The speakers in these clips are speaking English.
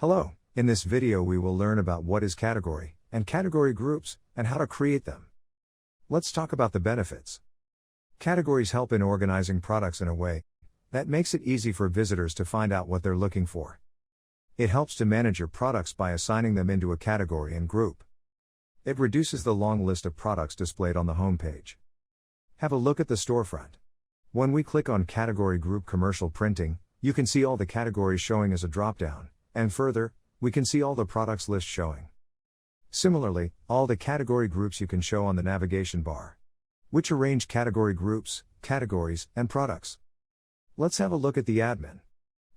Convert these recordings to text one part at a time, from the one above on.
Hello, in this video we will learn about what is category, and category groups, and how to create them. Let's talk about the benefits. Categories help in organizing products in a way that makes it easy for visitors to find out what they're looking for. It helps to manage your products by assigning them into a category and group. It reduces the long list of products displayed on the home page. Have a look at the storefront. When we click on Category Group Commercial Printing, you can see all the categories showing as a drop-down, and further, we can see all the products list showing. Similarly, all the category groups you can show on the navigation bar, which arrange category groups, categories, and products. Let's have a look at the admin.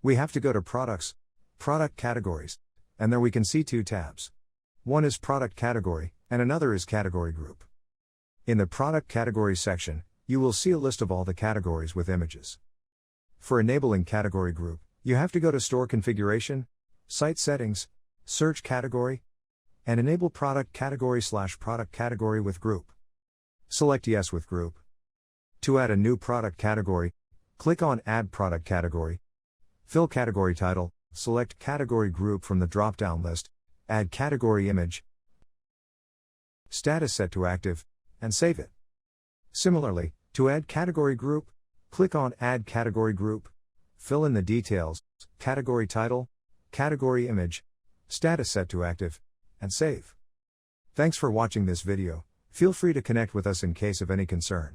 We have to go to Products, Product Categories, and there we can see two tabs. One is Product Category, and another is Category Group. In the Product Categories section, you will see a list of all the categories with images. For enabling Category Group, you have to go to Store Configuration, Site Settings, Search Category, and enable Product Category/Product Category with Group. Select Yes with Group. To add a new product category, click on Add Product Category. Fill Category Title, select Category Group from the drop-down list, add Category Image, status set to Active, and save it. Similarly, to add Category Group, click on Add Category Group, fill in the details, Category Title, Category Image, status set to Active, and save. Thanks for watching this video. Feel free to connect with us in case of any concern.